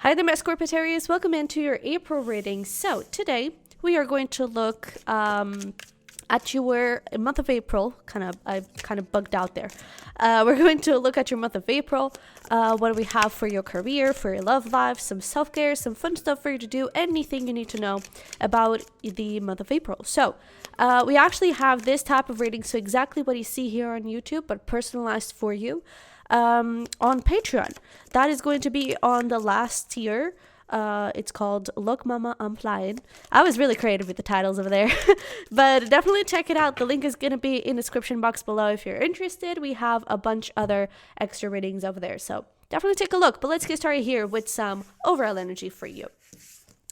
Hi there, my Scorpio-Sagittarius. Welcome into your April reading. So today we are going to look at your month of April. I kind of bugged out there. We're going to look at your month of April. What do we have for your career, for your love life, some self-care, some fun stuff for you to do, anything you need to know about the month of April. So we actually have this type of reading, so exactly what you see here on YouTube, but personalized for you on Patreon. That is going to be on the last tier. It's called Look Mama, I'm Flying. I was really creative with the titles over there. But definitely check it out. The link is going to be in the description box below if you're interested. We have a bunch other extra readings over there, so definitely take a look. But let's get started here with some overall energy for you.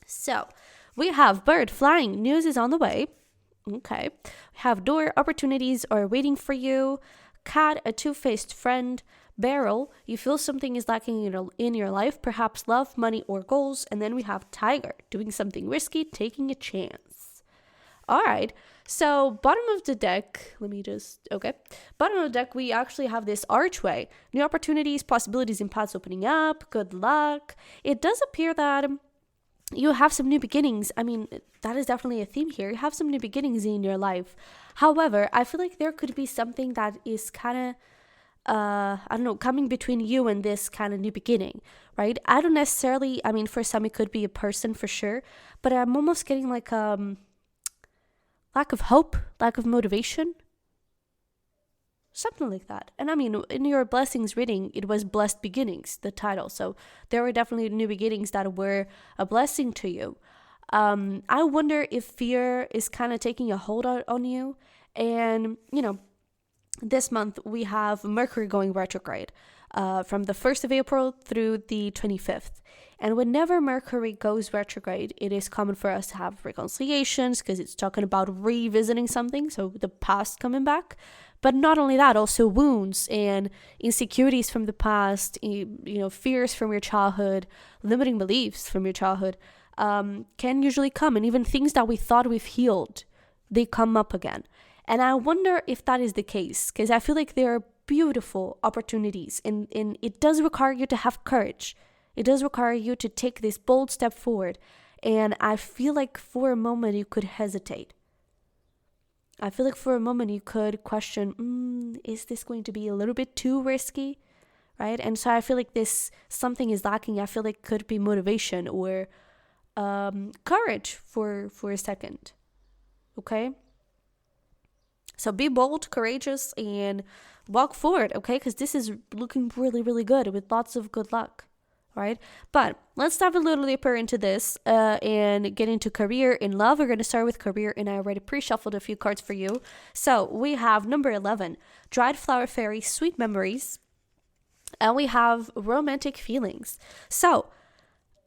So we have bird flying, news is on the way. Okay. We have door, opportunities are waiting for you. Cat, a two-faced friend. Barrel, you feel something is lacking in your life, perhaps love, money, or goals. And then we have tiger, doing something risky, taking a chance. All right, so bottom of the deck, bottom of the deck, we actually have this archway, new opportunities, possibilities, and paths opening up, good luck. It does appear that you have some new beginnings. I mean, that is definitely a theme here. You have some new beginnings in your life. However, I feel like there could be something that is kind of coming between you and this kind of new beginning, right? I don't necessarily, for some it could be a person for sure, but I'm almost getting like lack of hope, lack of motivation, something like that. And in your blessings reading, it was blessed beginnings, the title. So there were definitely new beginnings that were a blessing to you. I wonder if fear is kind of taking a hold on you. And, this month we have Mercury going retrograde from the 1st of April through the 25th. And whenever Mercury goes retrograde, it is common for us to have reconciliations because it's talking about revisiting something, so the past coming back. But not only that, also wounds and insecurities from the past, fears from your childhood, limiting beliefs from your childhood can usually come. And even things that we thought we've healed, they come up again. And I wonder if that is the case, because I feel like there are beautiful opportunities and it does require you to have courage. It does require you to take this bold step forward. And I feel like for a moment you could hesitate. I feel like for a moment you could question, is this going to be a little bit too risky? Right? And so I feel like something is lacking. I feel like could be motivation or courage for a second. Okay? So be bold, courageous, and walk forward, okay? Because this is looking really, really good with lots of good luck, all right? But let's dive a little deeper into this and get into career and love. We're going to start with career, and I already pre-shuffled a few cards for you. So we have number 11, dried flower fairy, sweet memories, and we have romantic feelings. So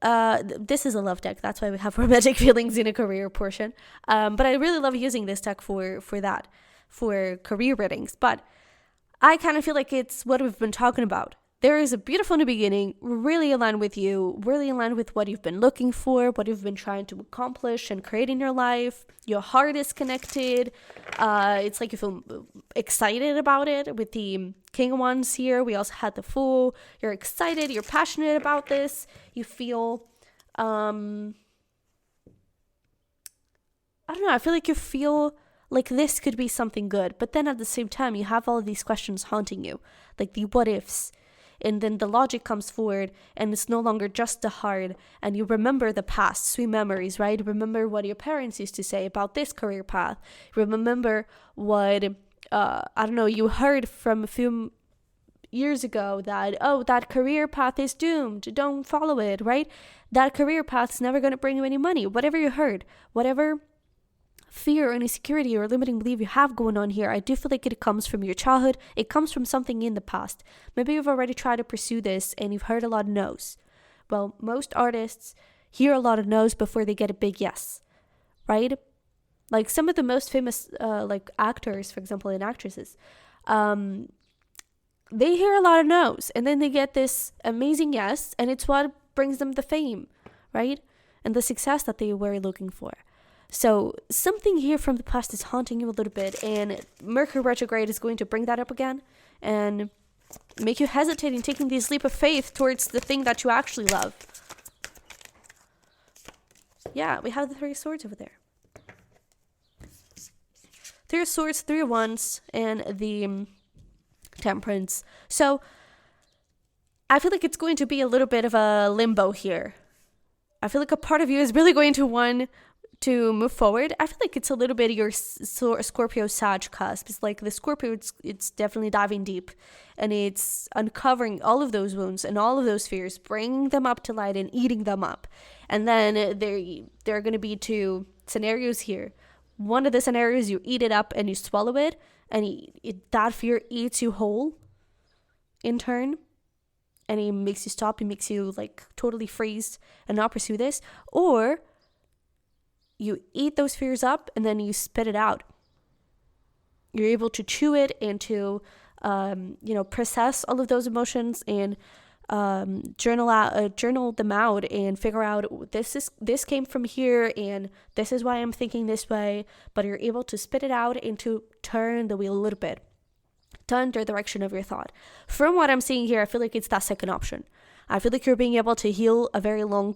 this is a love deck. That's why we have romantic feelings in a career portion. But I really love using this deck for that. For career readings, but I kind of feel like it's what we've been talking about. There is a beautiful new beginning, really aligned with you, really aligned with what you've been looking for, what you've been trying to accomplish and create in your life. Your heart is connected. It's like you feel excited about it with the King of Wands here. We also had the Fool. You're excited. You're passionate about this. You feel, I don't know. I feel like you feel like this could be something good, but then at the same time, you have all of these questions haunting you, like the what ifs, and then the logic comes forward, and it's no longer just the heart, and you remember the past, sweet memories, right? Remember what your parents used to say about this career path. Remember what, you heard from a few years ago that, that career path is doomed, don't follow it, right? That career path is never going to bring you any money. Whatever you heard, whatever fear or insecurity or limiting belief you have going on here, I do feel like it comes from your childhood. It comes from something in the past. Maybe you've already tried to pursue this and you've heard a lot of no's. Well, most artists hear a lot of no's before they get a big yes, right? Like some of the most famous actors, for example, and actresses, they hear a lot of no's and then they get this amazing yes, and it's what brings them the fame, right? And the success that they were looking for. So something here from the past is haunting you a little bit, and Mercury retrograde is going to bring that up again and make you hesitate in taking this leap of faith towards the thing that you actually love. Yeah, we have the Three of Swords over there. Three of Swords, Three of Wands, and the Temperance. So I feel like it's going to be a little bit of a limbo here. I feel like a part of you is really going to want to move forward. I feel like it's a little bit of your Scorpio Sag cusp. It's like the Scorpio, it's definitely diving deep, and it's uncovering all of those wounds and all of those fears, bringing them up to light and eating them up. And then there are going to be two scenarios here. One of the scenarios, you eat it up and you swallow it, and that fear eats you whole in turn, and it makes you stop, it makes you like totally freeze and not pursue this. Or you eat those fears up and then you spit it out. You're able to chew it and to, process all of those emotions and journal them out and figure out this came from here and this is why I'm thinking this way. But you're able to spit it out and to turn the wheel a little bit, turn the direction of your thought. From what I'm seeing here, I feel like it's that second option. I feel like you're being able to heal a very long,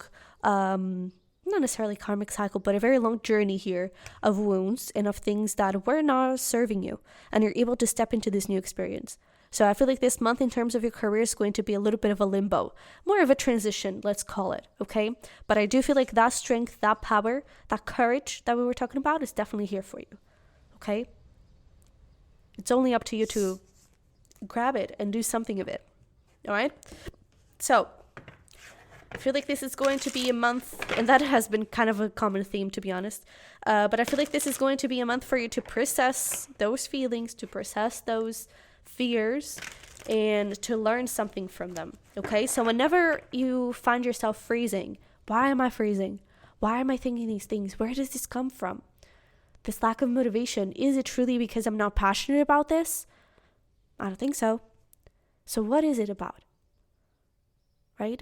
not necessarily karmic cycle, but a very long journey here of wounds and of things that were not serving you. And you're able to step into this new experience. So I feel like this month in terms of your career is going to be a little bit of a limbo, more of a transition, let's call it, okay? But I do feel like that strength, that power, that courage that we were talking about is definitely here for you, okay? It's only up to you to grab it and do something of it, all right? So I feel like this is going to be a month, and that has been kind of a common theme, to be honest. But I feel like this is going to be a month for you to process those feelings, to process those fears, and to learn something from them, okay? So whenever you find yourself freezing, why am I freezing? Why am I thinking these things? Where does this come from? This lack of motivation, is it truly because I'm not passionate about this? I don't think so. So what is it about? Right?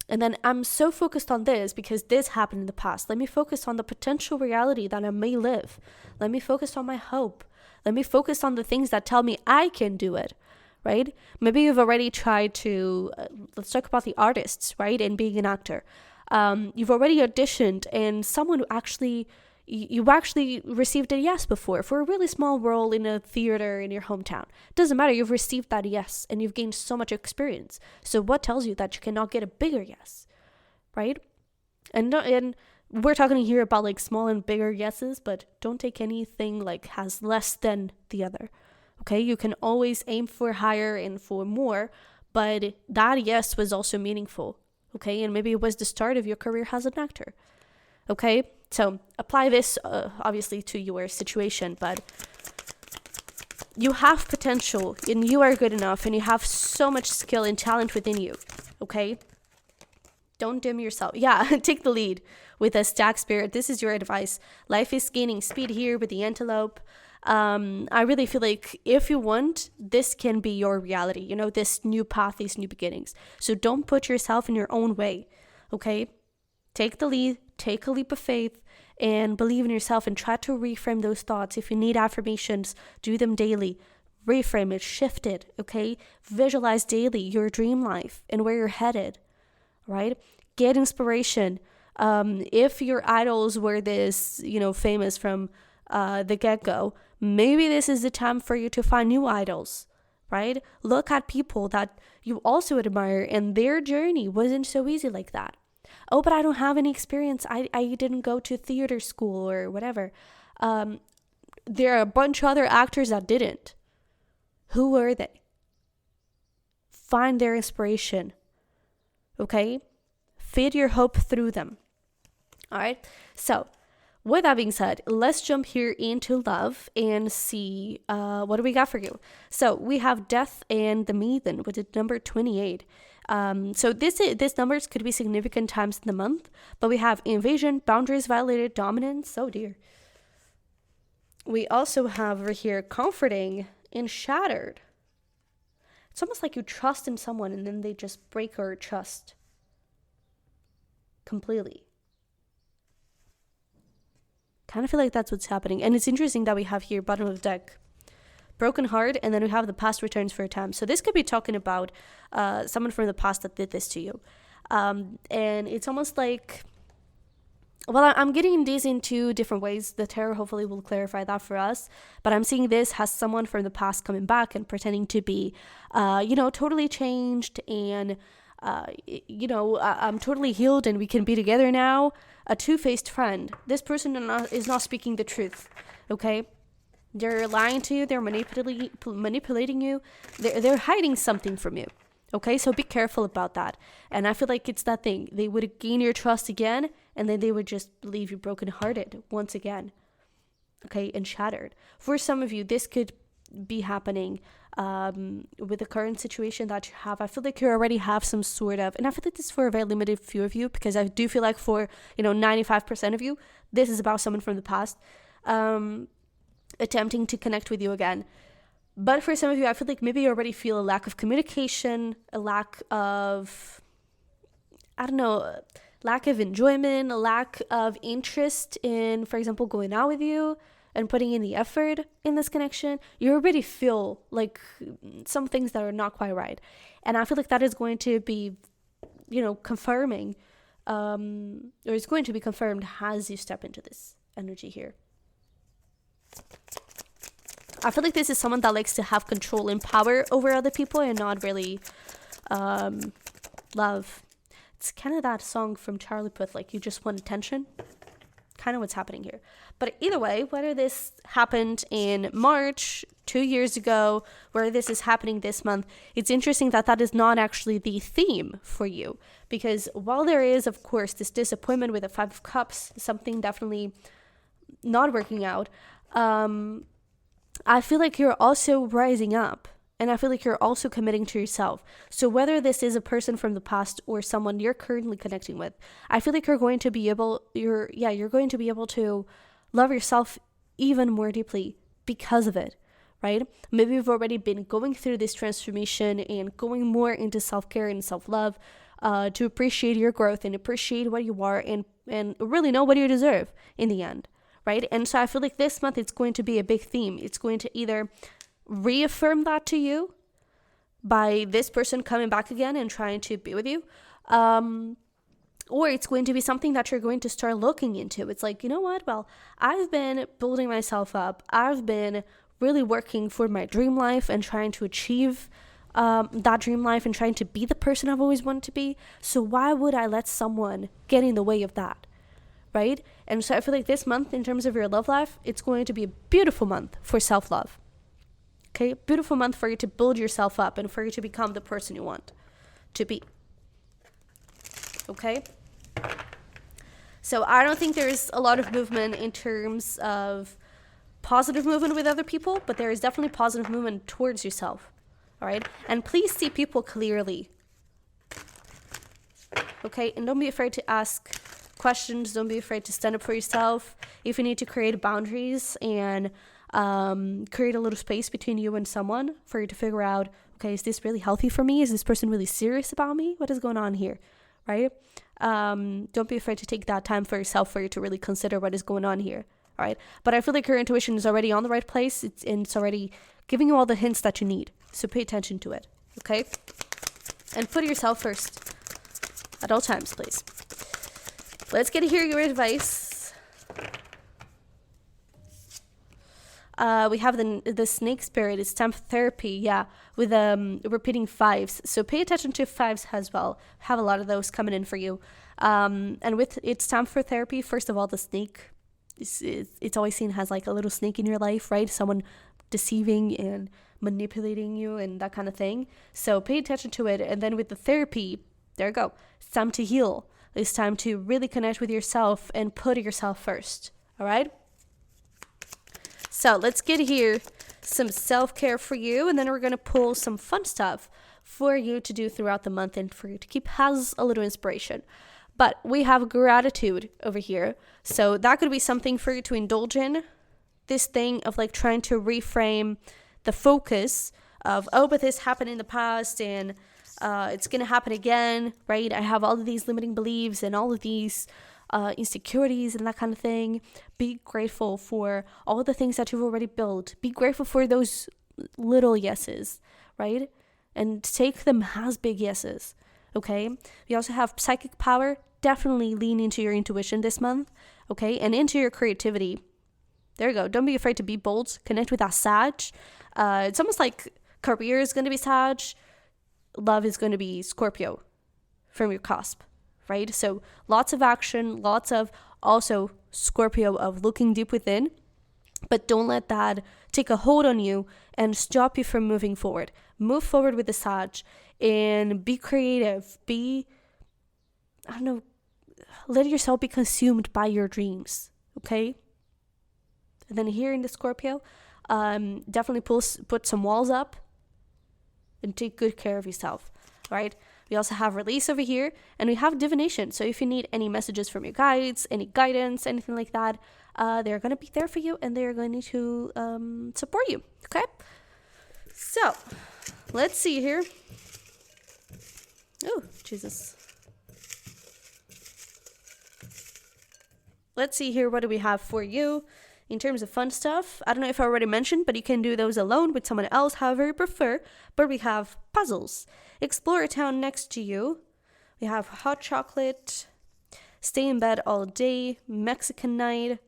And then I'm so focused on this because this happened in the past. Let me focus on the potential reality that I may live. Let me focus on my hope. Let me focus on the things that tell me I can do it, right? Maybe you've already tried to, let's talk about the artists, right? And being an actor. You've already auditioned and you actually received a yes before for a really small role in a theater in your hometown. Doesn't matter, you've received that yes and you've gained so much experience. So what tells you that you cannot get a bigger yes, right? And we're talking here about like small and bigger yeses, but don't take anything like has less than the other, okay? You can always aim for higher and for more, but that yes was also meaningful, okay? And maybe it was the start of your career as an actor, okay? So apply this obviously to your situation, but you have potential and you are good enough and you have so much skill and talent within you, okay? Don't dim yourself. Yeah, take the lead with a Stag Spirit. This is your advice. Life is gaining speed here with the antelope. I really feel like if you want, this can be your reality, you know, this new path, these new beginnings. So don't put yourself in your own way, okay? Take the lead, take a leap of faith, and believe in yourself and try to reframe those thoughts. If you need affirmations, do them daily. Reframe it, shift it, okay? Visualize daily your dream life and where you're headed, right? Get inspiration. If your idols were this, famous from the get-go, maybe this is the time for you to find new idols, right? Look at people that you also admire and their journey wasn't so easy like that. Oh, but I don't have any experience. I didn't go to theater school or whatever. There are a bunch of other actors that didn't. Who were they? Find their inspiration. Okay? Feed your hope through them. All right? So, with that being said, let's jump here into love and see what do we got for you. So, we have Death and the Maiden with the number 28. So this numbers could be significant times in the month, but we have invasion, boundaries violated, dominance. Oh dear. We also have over here comforting and shattered. It's almost like you trust in someone and then they just break your trust completely. Kind of feel like that's what's happening. And it's interesting that we have here bottom of the deck, broken heart, and then we have the past returns for a time. So this could be talking about someone from the past that did this to you. And it's almost like Well, I'm getting these in two different ways. The tarot hopefully will clarify that for us. But I'm seeing this as someone from the past coming back and pretending to be, totally changed and, I'm totally healed and we can be together now. A two-faced friend. This person is not speaking the truth, okay? They're lying to you. They're manipulating you. They're hiding something from you. Okay, so be careful about that. And I feel like it's that thing. They would gain your trust again, and then they would just leave you brokenhearted once again. Okay, and shattered. For some of you, this could be happening with the current situation that you have. I feel like you already have some sort of, and I feel like this is for a very limited few of you, because I do feel like for, 95% of you, this is about someone from the past attempting to connect with you again. But for some of you, I feel like maybe you already feel a lack of communication, a lack of, lack of enjoyment, a lack of interest in, for example, going out with you and putting in the effort in this connection. You already feel like some things that are not quite right. And I feel like that is going to be, confirming, or it's going to be confirmed as you step into this energy here. I feel like this is someone that likes to have control and power over other people and not really love. It's kind of that song from Charlie Puth, like you just want attention. Kind of what's happening here. But either way, whether this happened in March, 2 years ago, whether this is happening this month, it's interesting that is not actually the theme for you. Because while there is, of course, this disappointment with the Five of Cups, something definitely not working out, I feel like you're also rising up, and I feel like you're also committing to yourself. So whether this is a person from the past or someone you're currently connecting with, I feel like you're going to be able to love yourself even more deeply because of it, right? Maybe you've already been going through this transformation and going more into self-care and self-love to appreciate your growth and appreciate what you are and really know what you deserve in the end. Right? And so I feel like this month it's going to be a big theme. It's going to either reaffirm that to you by this person coming back again and trying to be with you, or it's going to be something that you're going to start looking into. It's like, you know what? Well, I've been building myself up. I've been really working for my dream life and trying to achieve that dream life and trying to be the person I've always wanted to be. So why would I let someone get in the way of that? Right? And so I feel like this month, in terms of your love life, it's going to be a beautiful month for self-love. Okay? Beautiful month for you to build yourself up and for you to become the person you want to be. Okay? So I don't think there's a lot of movement in terms of positive movement with other people, but there is definitely positive movement towards yourself. All right? And please see people clearly. Okay? And don't be afraid to ask questions. Don't be afraid to stand up for yourself. If you need to create boundaries and create a little space between you and someone for you to figure out, okay, is this really healthy for me? Is this person really serious about me? What is going on here? Right? Don't be afraid to take that time for yourself for you to really consider what is going on here. All right? But I feel like your intuition is already on the right place. It's already giving you all the hints that you need. So pay attention to it. Okay? And put yourself first at all times, please. Let's get to hear your advice. We have the snake spirit. It's time for therapy, with repeating fives. So pay attention to fives as well. Have a lot of those coming in for you. And with it's time for therapy, first of all, the snake, it's always seen as like a little snake in your life, right? Someone deceiving and manipulating you and that kind of thing. So pay attention to it. And then with the therapy, there you go. It's time to heal. It's time to really connect with yourself and put yourself first. All right? So let's get here some self-care for you, and then we're going to pull some fun stuff for you to do throughout the month and for you to keep as a little inspiration. But we have gratitude over here. So that could be something for you to indulge in. This thing of like trying to reframe the focus of, but this happened in the past and it's going to happen again, right? I have all of these limiting beliefs and all of these insecurities and that kind of thing. Be grateful for all the things that you've already built. Be grateful for those little yeses, right? And take them as big yeses, okay? We also have psychic power. definitely lean into your intuition this month, okay? And into your creativity. There you go. Don't be afraid to be bold. Connect with that Sag. It's almost like career is going to be Sag. Love is going to be Scorpio from your cusp, right? So lots of action, lots of also Scorpio of looking deep within, but don't let that take a hold on you and stop you from moving forward. Move forward with the Sag and be creative. Let yourself be consumed by your dreams, okay? And then here in the Scorpio, definitely put some walls up and take good care of yourself, right? We also have release over here, and we have divination. So if you need any messages from your guides, any guidance, anything like that, they're going to be there for you, and they're going to support you, okay? So let's see here. Oh, Jesus. Let's see here. What do we have for you in terms of fun stuff? I don't know if I already mentioned, but you can do those alone with someone else, however you prefer. But we have puzzles. Explore a town next to you. We have hot chocolate. Stay in bed all day. Mexican night.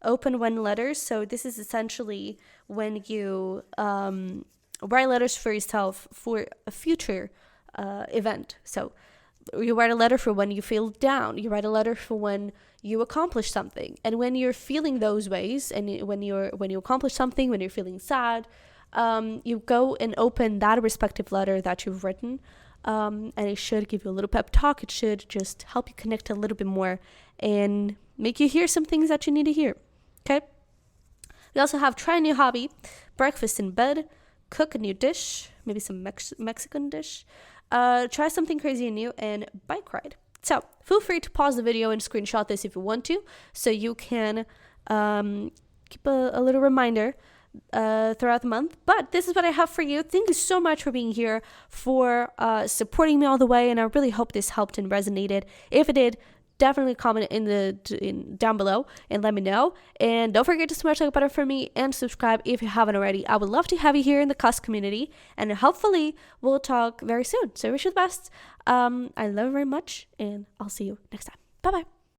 Open when letters. So this is essentially when you write letters for yourself for a future event. So you write a letter for when you feel down. You write a letter for when you accomplish something. And when you're feeling those ways, and when you accomplish something, when you're feeling sad, you go and open that respective letter that you've written, and it should give you a little pep talk. It should just help you connect a little bit more and make you hear some things that you need to hear. Okay. We also have try a new hobby, breakfast in bed, cook a new dish, maybe some Mexican dish, try something crazy and new, and bike ride. So feel free to pause the video and screenshot this if you want to, so you can keep a little reminder throughout the month. But this is what I have for you. Thank you so much for being here, for supporting me all the way, and I really hope this helped and resonated. If it did, definitely comment down below and let me know. And don't forget to smash like button for me and subscribe if you haven't already. I would love to have you here in the Cusp community, and hopefully we'll talk very soon. So I wish you the best. I love you very much, and I'll see you next time. Bye bye.